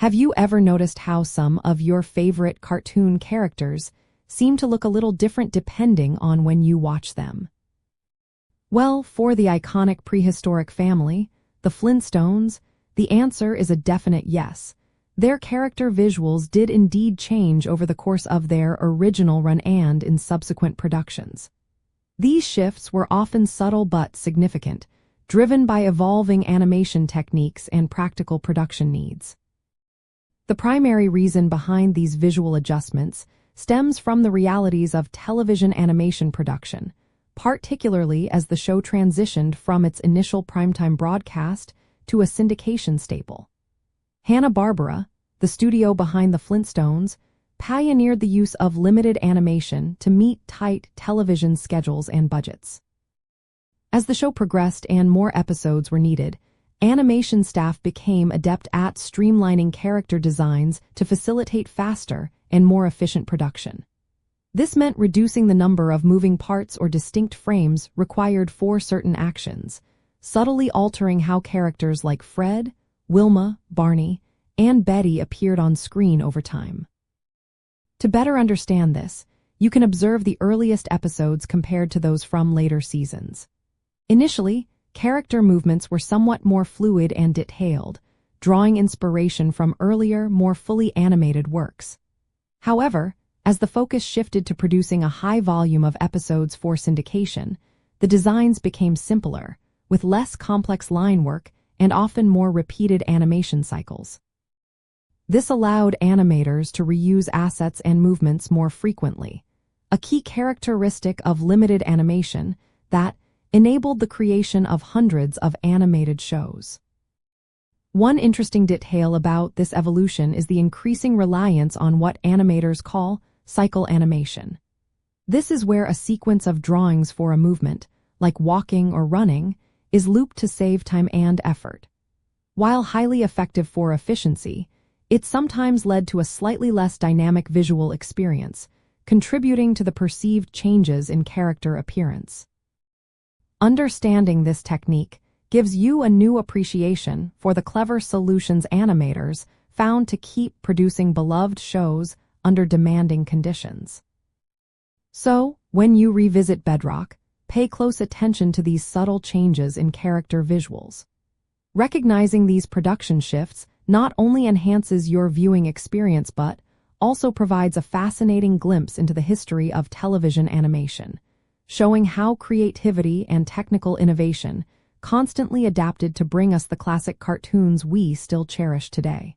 Have you ever noticed how some of your favorite cartoon characters seem to look a little different depending on when you watch them? Well, for the iconic prehistoric family, the Flintstones, the answer is a definite yes. Their character visuals did indeed change over the course of their original run and in subsequent productions. These shifts were often subtle but significant, driven by evolving animation techniques and practical production needs. The primary reason behind these visual adjustments stems from the realities of television animation production, particularly as the show transitioned from its initial primetime broadcast to a syndication staple. Hanna-Barbera, the studio behind the Flintstones, pioneered the use of limited animation to meet tight television schedules and budgets. As the show progressed and more episodes were needed, animation staff became adept at streamlining character designs to facilitate faster and more efficient production. This meant reducing the number of moving parts or distinct frames required for certain actions, subtly altering how characters like Fred, Wilma, Barney, and Betty appeared on screen over time. To better understand this, you can observe the earliest episodes compared to those from later seasons. Initially, character movements were somewhat more fluid and detailed, drawing inspiration from earlier, more fully animated works. However, as the focus shifted to producing a high volume of episodes for syndication, the designs became simpler, with less complex line work and often more repeated animation cycles. This allowed animators to reuse assets and movements more frequently, a key characteristic of limited animation that enabled the creation of hundreds of animated shows. One interesting detail about this evolution is the increasing reliance on what animators call cycle animation. This is where a sequence of drawings for a movement, like walking or running, is looped to save time and effort. While highly effective for efficiency, it sometimes led to a slightly less dynamic visual experience, contributing to the perceived changes in character appearance. Understanding this technique gives you a new appreciation for the clever solutions animators found to keep producing beloved shows under demanding conditions. So, when you revisit Bedrock, pay close attention to these subtle changes in character visuals. Recognizing these production shifts not only enhances your viewing experience but also provides a fascinating glimpse into the history of television animation, showing how creativity and technical innovation constantly adapted to bring us the classic cartoons we still cherish today.